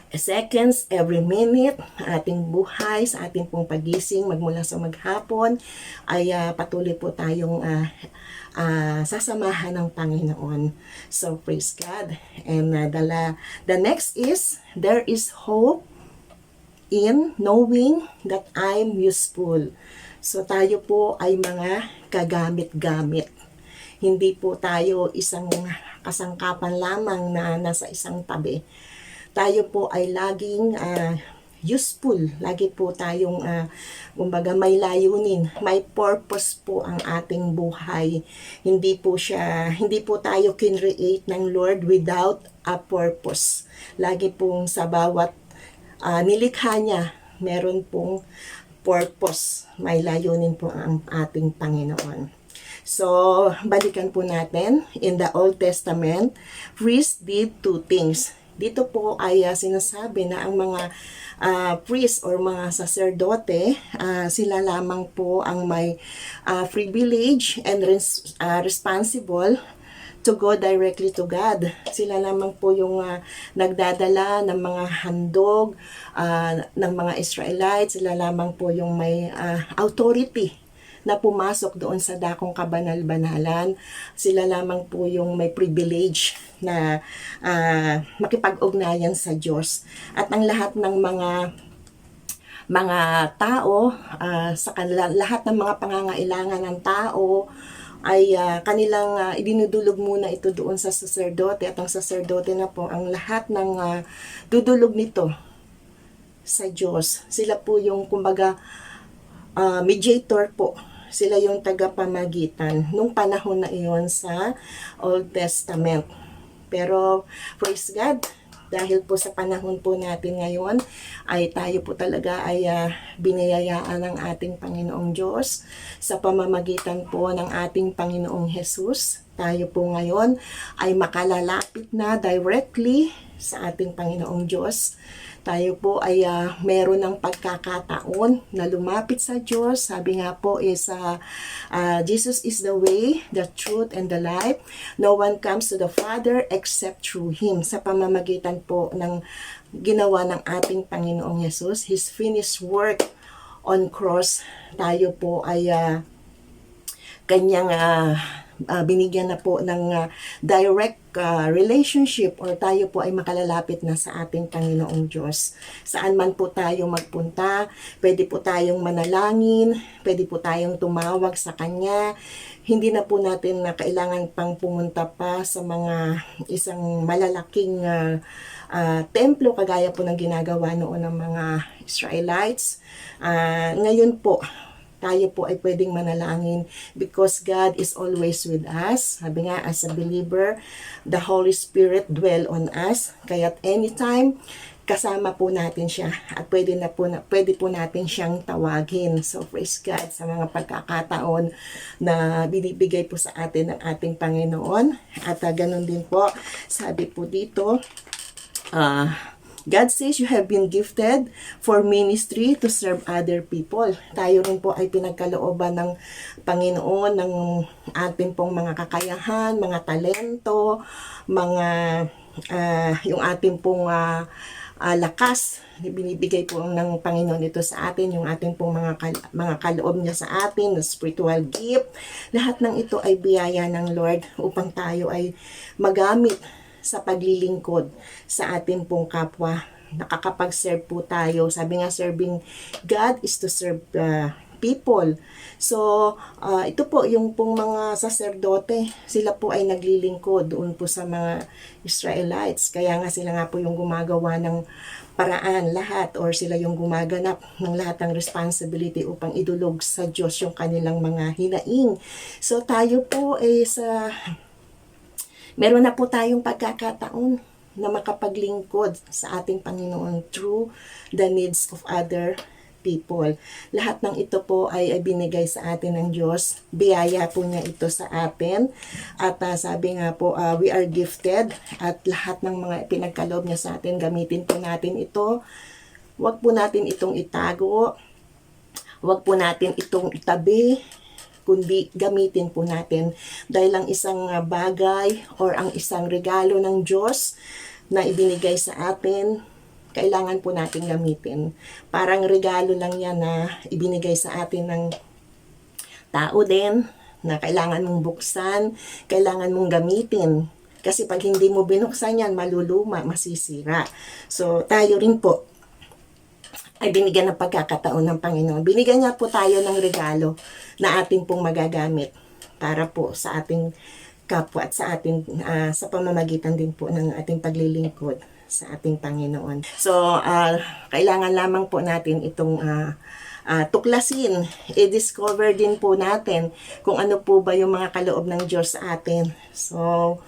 seconds, every minute, ating buhay, sa ating pong pagising, magmula sa maghapon, ay patuloy po tayong sasamahan ng Panginoon. So, praise God. And the next is, there is hope in knowing that I'm useful. So, tayo po ay mga kagamit-gamit. Hindi po tayo isang kasangkapan lamang na nasa isang tabi. Tayo po ay laging useful. Lagi po tayong kumbaga may layunin, may purpose po ang ating buhay. Hindi po tayo kinreate ng Lord without a purpose. Lagi pong sa bawat nilikha niya, meron pong purpose. May layunin po ang ating Panginoon. So, balikan po natin. In the Old Testament, priests did two things. Dito po ay sinasabi na ang mga priest or mga saserdote, sila lamang po ang may privilege and responsible to go directly to God. Sila lamang po yung nagdadala ng mga handog ng mga Israelites. Sila lamang po yung may authority na pumasok doon sa dakong kabanal-banalan. Sila lamang po yung may privilege na makipag-ugnayan sa Diyos. At ang lahat ng mga tao, sa kanila, lahat ng mga pangangailangan ng tao, ay kanilang idinudulog muna ito doon sa saserdote. At ang saserdote na po, ang lahat ng dudulog nito sa Diyos. Sila po yung, kumbaga, mediator po. Sila yung tagapamagitan nung panahon na iyon sa Old Testament. Pero praise God, dahil po sa panahon po natin ngayon, ay tayo po talaga ay biniyayaan ng ating Panginoong Diyos sa pamamagitan po ng ating Panginoong Jesus. Tayo po ngayon ay makalalapit na directly sa ating Panginoong Diyos. Tayo po ay meron ng pagkakataon na lumapit sa Diyos. Sabi nga po is Jesus is the way, the truth, and the life. No one comes to the Father except through Him. Sa pamamagitan po ng ginawa ng ating Panginoong Jesus, His finished work on cross, tayo po ay kanyang binigyan na po ng direct relationship, or tayo po ay makalalapit na sa ating Panginoong Diyos. Saan man po tayo magpunta, pwede po tayong manalangin, pwede po tayong tumawag sa Kanya. Hindi na po natin na kailangan pang pumunta pa sa mga isang malalaking templo kagaya po ng ginagawa noon ng mga Israelites. Ngayon po, tayo po ay pwedeng manalangin because God is always with us. Sabi nga, as a believer, the Holy Spirit dwell on us. Kaya't anytime, kasama po natin siya at pwede po natin siyang tawagin. So praise God sa mga pagkakataon na binibigay po sa atin ng ating Panginoon. At ganun din po, sabi po dito, God says you have been gifted for ministry to serve other people. Tayo rin po ay pinagkalooban ng Panginoon ng ating pong mga kakayahan, mga talento, mga yung ating pong lakas. Binibigay po ng Panginoon ito sa atin, yung ating pong mga kaloob niya sa atin, na spiritual gift. Lahat ng ito ay biyaya ng Lord upang tayo ay magamit sa paglilingkod sa ating pong kapwa. Nakakapag-serve po tayo. Sabi nga, serving God is to serve people. So, ito po yung pong mga saserdote, sila po ay naglilingkod doon po sa mga Israelites. Kaya nga sila nga po yung gumagawa ng paraan lahat, or sila yung gumaganap ng lahat ng responsibility upang idulog sa Diyos yung kanilang mga hinaing. So, tayo po ay meron na po tayong pagkakataon na makapaglingkod sa ating Panginoon through the needs of other people. Lahat ng ito po ay binigay sa atin ng Diyos. Biyaya po niya ito sa atin. At sabi nga po, we are gifted, at lahat ng mga pinagkaloob niya sa atin, gamitin po natin ito. Huwag po natin itong itago. Huwag po natin itong itabi, kundi gamitin po natin. Dahil ang isang bagay or ang isang regalo ng Diyos na ibinigay sa atin, kailangan po natin gamitin. Parang regalo lang yan na ibinigay sa atin ng tao din, na kailangan mong buksan, kailangan mong gamitin. Kasi pag hindi mo binuksan yan, maluluma, masisira. So, tayo rin po ay binigyan ng pagkakataon ng Panginoon. Binigyan niya po tayo ng regalo na ating pong magagamit para po sa ating kapwa at sa ating sa pamamagitan din po ng ating paglilingkod sa ating Panginoon. So, kailangan lamang po natin itong tuklasin, i-discover din po natin kung ano po ba yung mga kaloob ng Diyos sa atin. So,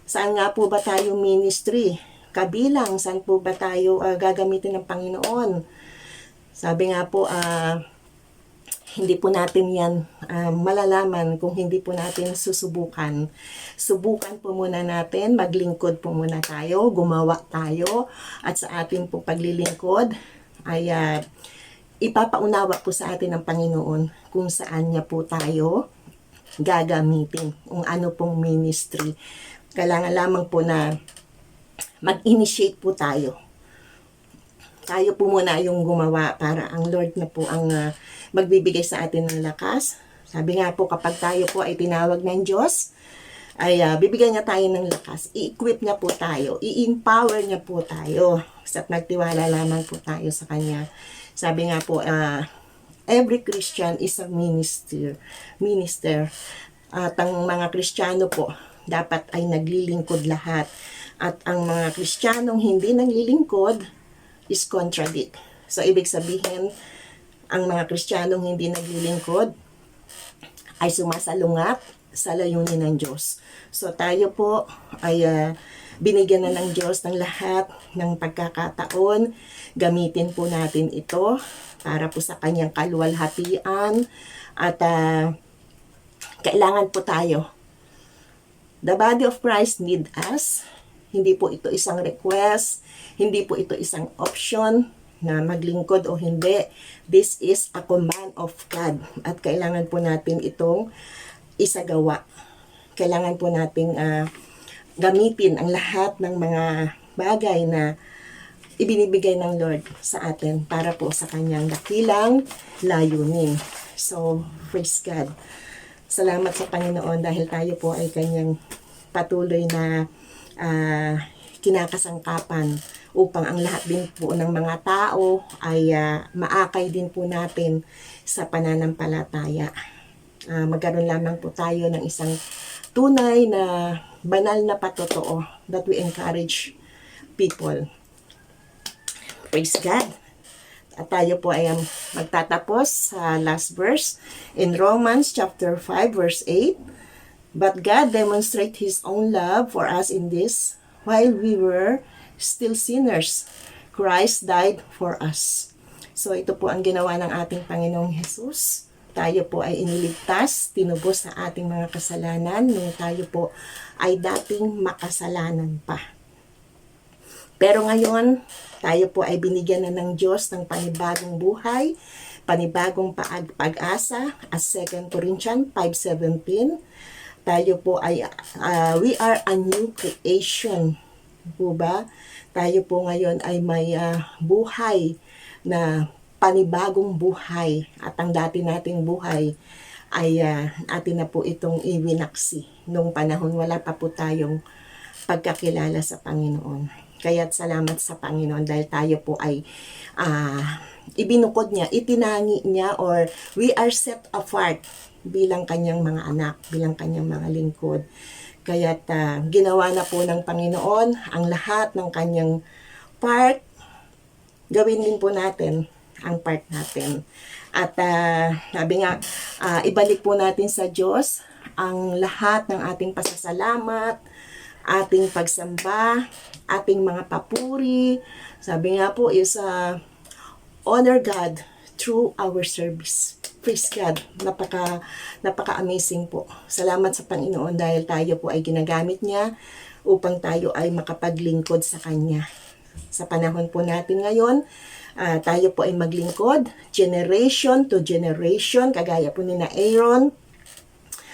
saan nga po ba tayo ministry? Kabilang, saan po ba tayo gagamitin ng Panginoon? Sabi nga po, hindi po natin yan malalaman kung hindi po natin susubukan. Subukan po muna natin, maglingkod po muna tayo, gumawa tayo, at sa ating po paglilingkod ay ipapaunawa po sa atin ng Panginoon kung saan niya po tayo gagamitin, kung ano pong ministry. Kailangan lamang po na mag-initiate po tayo. Tayo po muna yung gumawa para ang Lord na po ang magbibigay sa atin ng lakas. Sabi nga po, kapag tayo po ay tinawag ng Diyos, ay bibigyan niya tayo ng lakas. I-equip niya po tayo. I-empower niya po tayo. At nagtiwala lamang po tayo sa Kanya. Sabi nga po, every Christian is a minister. At ang mga Kristiyano po, dapat ay naglilingkod lahat. At ang mga Kristiyanong hindi naglilingkod is contradict. So, ibig sabihin, ang mga Kristiyanong hindi naglilingkod ay sumasalungat sa layunin ng Diyos. So, tayo po ay binigyan na ng Diyos ng lahat ng pagkakataon. Gamitin po natin ito para po sa Kanyang kaluwalhatian. At kailangan po tayo. The body of Christ need us. Hindi po ito isang request, hindi po ito isang option na maglingkod o hindi. This is a command of God at kailangan po natin itong isagawa. Kailangan po nating gamitin ang lahat ng mga bagay na ibinibigay ng Lord sa atin para po sa Kanyang dakilang layunin. So, praise God. Salamat sa Panginoon dahil tayo po ay Kanyang patuloy na kinakasangkapan upang ang lahat din po ng mga tao ay maakay din po natin sa pananampalataya. Magkaroon lamang po tayo ng isang tunay na banal na patotoo that we encourage people. Praise God. At tayo po ay magtatapos sa last verse in Romans chapter 5 verse 8. But God demonstrated His own love for us in this, while we were still sinners, Christ died for us. So ito po ang ginawa ng ating Panginoong Jesus. Tayo po ay iniligtas, tinubos sa ating mga kasalanan nung tayo po ay dating makasalanan pa. Pero ngayon, tayo po ay binigyan na ng Diyos ng panibagong buhay, panibagong pag-asa, as 2 Corinthians 5:17. Tayo po ay, we are a new creation. Po ba? Tayo po ngayon ay may buhay na panibagong buhay. At ang dati nating buhay ay atin na po itong iwinaksi. Nung panahon wala pa po tayong pagkakilala sa Panginoon. Kaya't salamat sa Panginoon dahil tayo po ay ibinukod niya, itinangi niya, or we are set apart bilang kanyang mga anak, bilang kanyang mga lingkod. Kaya't ginawa na po ng Panginoon ang lahat ng kanyang part. Gawin din po natin ang part natin. At sabi nga, ibalik po natin sa Diyos ang lahat ng ating pasasalamat, ating pagsamba, ating mga papuri. Sabi nga po is honor God through our service. Praise God. Napaka-amazing po. Salamat sa Panginoon dahil tayo po ay ginagamit niya upang tayo ay makapaglingkod sa Kanya. Sa panahon po natin ngayon, tayo po ay maglingkod, generation to generation, kagaya po ni na Aaron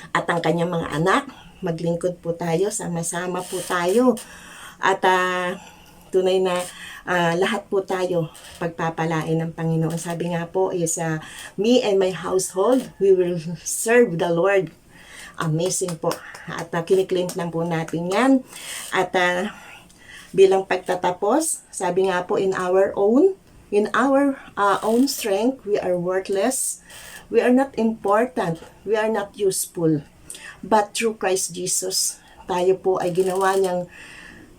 at ang kanyang mga anak. Maglingkod po tayo, sama-sama po tayo. At tunay na lahat po tayo pagpapalain ng Panginoon. Sabi nga po is, me and my household, we will serve the Lord. Amazing po. At kiniklaim lang po natin yan. At bilang pagtatapos, sabi nga po, in our own strength, we are worthless. We are not important. We are not useful. But through Christ Jesus, tayo po ay ginawa niyang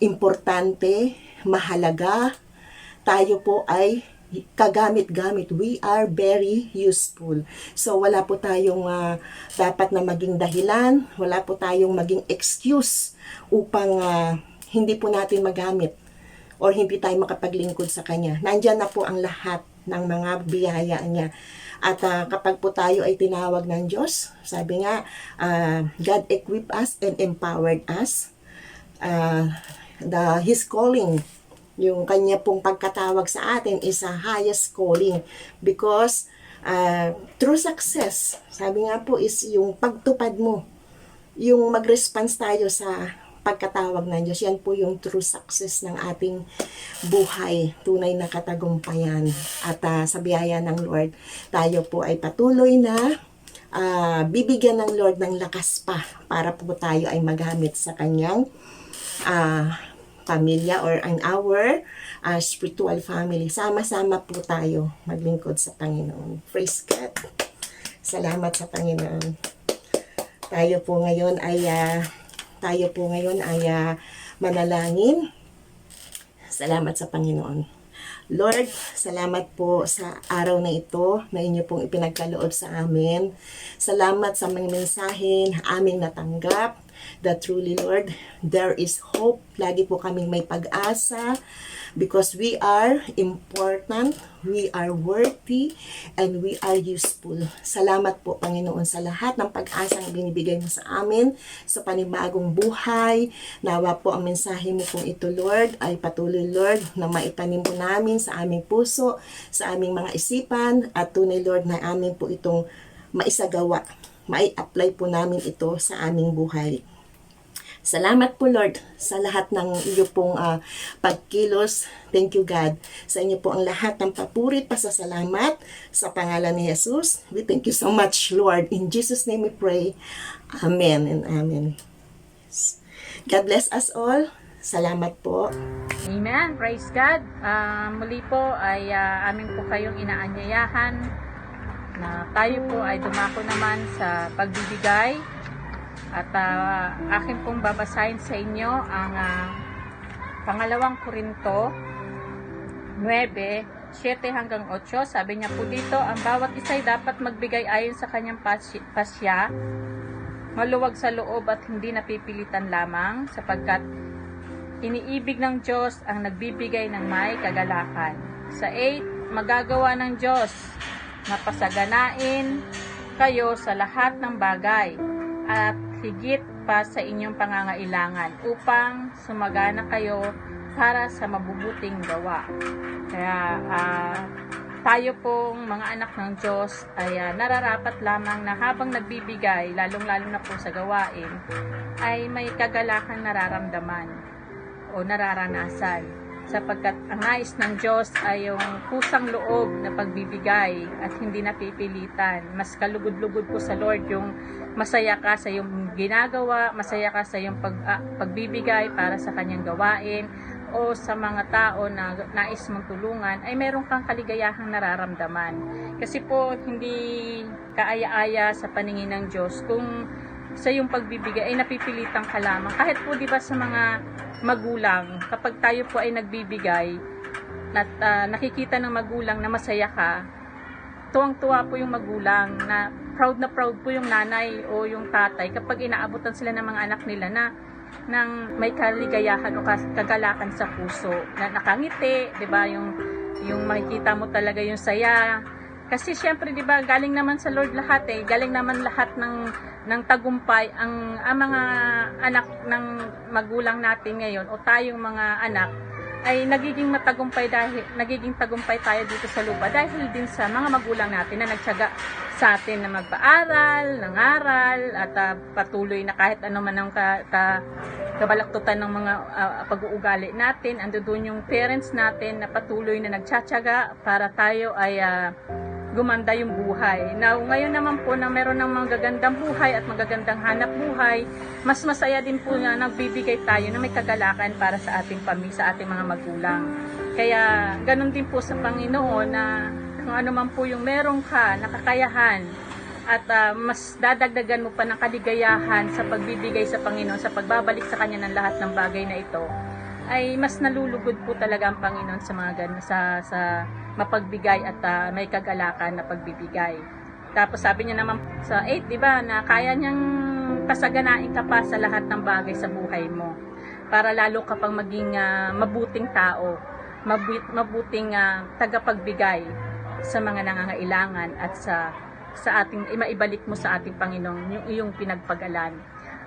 importante, mahalaga. Tayo po ay kagamit-gamit. We are very useful. So wala po tayong dapat na maging dahilan, wala po tayong maging excuse upang hindi po natin magamit or hindi tayo makapaglingkod sa Kanya. Nandyan na po ang lahat ng mga biyaya niya. At kapag po tayo ay tinawag ng Diyos, sabi nga, God equipped us and empowered us. His calling, yung Kanya pong pagkatawag sa atin is a highest calling. Because true success, sabi nga po, is yung pagtupad mo, yung mag-response tayo sa pagkatawag ng Diyos. Yan po yung true success ng ating buhay, tunay na katagumpayan. At sa biyaya ng Lord, tayo po ay patuloy na bibigyan ng Lord ng lakas pa para po tayo ay magamit sa Kanyang pamilya or in our spiritual family. Sama-sama po tayo maglingkod sa Panginoon. Praise God. Salamat sa Panginoon. Tayo po ngayon ay manalangin. Salamat sa Panginoon. Lord, salamat po sa araw na ito na inyo pong ipinagkaloob sa amin. Salamat sa mga mensahe na aming natanggap. That truly, Lord, there is hope. Lagi po kaming may pag-asa because we are important, we are worthy, and we are useful. Salamat po, Panginoon, sa lahat ng pag-asang binibigay mo sa amin, sa panibagong buhay. Nawa po ang mensahe mo kung ito, Lord, ay patuloy, Lord, na maitanim po namin sa aming puso, sa aming mga isipan, at tunay, Lord, na amin po itong maisagawa. Mai-apply po namin ito sa aming buhay. Salamat po, Lord, sa lahat ng iyo pong pagkilos. Thank you, God. Sa inyo po ang lahat ng papuri at pasasalamat sa pangalan ni Jesus. We thank you so much, Lord. In Jesus' name we pray. Amen and amen. God bless us all. Salamat po. Amen. Praise God. Muli po ay amin po kayong inaanyayahan na tayo po ay dumako naman sa pagbibigay. At akin pong babasahin sa inyo ang pangalawang Korinto 9:7 hanggang 8. Sabi niya po dito, ang bawat isa ay dapat magbigay ayon sa kanyang pasya, maluwag sa loob at hindi napipilitan lamang, sapagkat iniibig ng Diyos ang nagbibigay ng may kagalakan. Sa 8, magagawa ng Diyos na pasaganain kayo sa lahat ng bagay at higit pa sa inyong pangangailangan upang sumagana kayo para sa mabubuting gawa. Kaya tayo pong mga anak ng Diyos ay nararapat lamang na habang nagbibigay, lalong-lalo na po sa gawain, ay may kagalakan nararamdaman o nararanasan. Sapagkat ang nais ng Diyos ay yung pusang loob na pagbibigay at hindi napipilitan. Mas kalugod-lugod po sa Lord yung masaya ka sa iyong ginagawa, masaya ka sa iyong pagbibigay para sa kanyang gawain, o sa mga tao na nais mong tulungan, ay meron kang kaligayahang nararamdaman. Kasi po, hindi kaaya-aya sa paningin ng Diyos kung sa iyong pagbibigay ay napipilitan ka lamang. Kahit po, di ba, sa mga magulang, kapag tayo po ay nagbibigay at nakikita ng magulang na masaya ka, tuwang-tuwa po yung magulang, na proud po yung nanay o yung tatay kapag inaabutan sila ng mga anak nila na ng may kaligayahan o kagalakan sa puso, na nakangiti, 'di ba? Yung makikita mo talaga yung saya. Kasi syempre, 'di ba, galing naman sa Lord lahat galing naman lahat ng tagumpay ang mga anak ng magulang natin ngayon o tayong mga anak ay nagiging tagumpay tayo dito sa lupa dahil din sa mga magulang natin na nagtiyaga sa atin na magpaaral, nangaral, at patuloy na kahit ano man ang kabalaktutan ng mga pag-uugali natin, ando doon yung parents natin na patuloy na nagtsatsaga para tayo ay gumanda yung buhay. Now, ngayon naman po na meron ng mga gagandang buhay at magagandang hanap buhay, mas masaya din po na nagbibigay tayo na may kagalakan para sa ating pamilya, sa ating mga magulang. Kaya, ganun din po sa Panginoon na kung ano man po yung meron ka, nakakayahan, at mas dadagdagan mo pa ng kaligayahan sa pagbibigay sa Panginoon, sa pagbabalik sa Kanya ng lahat ng bagay na ito, ay mas nalulugod po talaga ang Panginoon sa mga sa mapagbigay at may kagalakan na pagbibigay. Tapos sabi niya naman sa 8, di ba, na kaya niyang pasaganain ka pa sa lahat ng bagay sa buhay mo para lalo ka pang maging mabuting tao, mabuting tagapagbigay sa mga nangangailangan at sa ating maibalik mo sa ating Panginoon yung iyong pinagpagalan.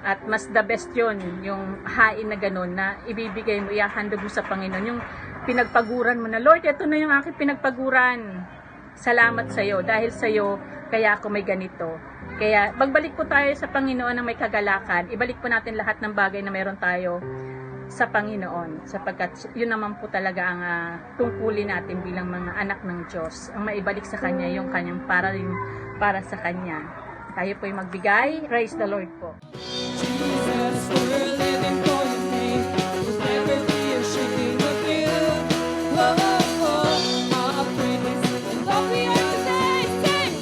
At mas the best yun, yung hain na ganun na ibibigay mo, ihahandog mo sa Panginoon, yung pinagpaguran mo na, Lord, ito na yung aking pinagpaguran. Salamat sa iyo, dahil sa iyo, kaya ako may ganito. Kaya, magbalik po tayo sa Panginoon ng may kagalakan, ibalik po natin lahat ng bagay na meron tayo sa Panginoon, sapagkat yun naman po talaga ang tungkulin natin bilang mga anak ng Diyos, ang maibalik sa Kanya yung Kanyang para sa Kanya. Tayo po'y magbigay. Praise the Lord po. Jesus, we're living for your name. We'll never be ashamed of you. Whoa, our praise. And Lord, we are today.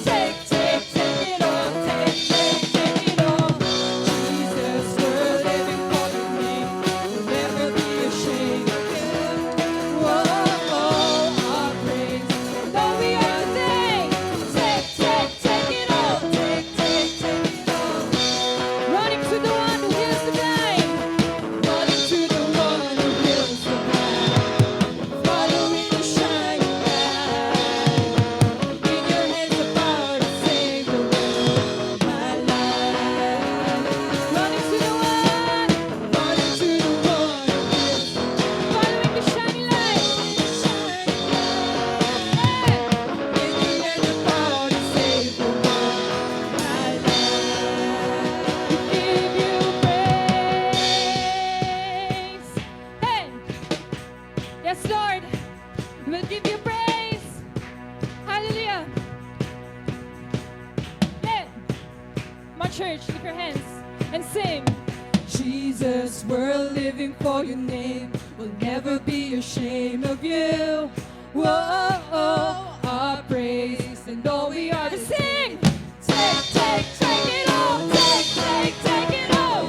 Take it all. Take it all. Jesus, we're living for your name. We'll never be ashamed of you. Whoa, our praise. And Lord, we are today. Take it all. Take it all. Running to the one who heals the blind. Running to the one who heals the blind. Following the shining light. In your hands the power to save the world. My life. Running to the one who heals the blind. Following the shining light. In your hands the power to save the world. My life. We give you praise. Hey! Yes, Lord. We'll give you praise. Hallelujah. Yeah. Come on, church, lift your hands and sing. Jesus, we're living for your name. We'll never be ashamed of you. Whoa, our praise and all we are to sing. Take it all. Take it all.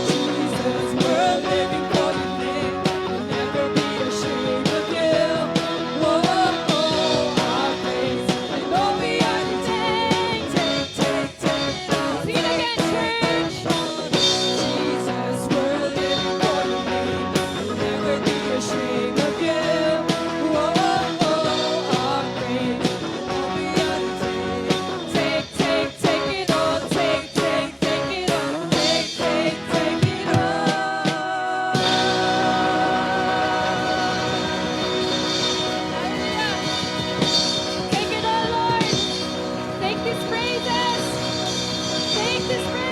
Jesus, we're living for your name. We'll never be ashamed of you. Whoa, our praise and all we are to sing. Take it all. Sing it again, church. Jesus, we're living for your name. We'll never these praises. Take these praises.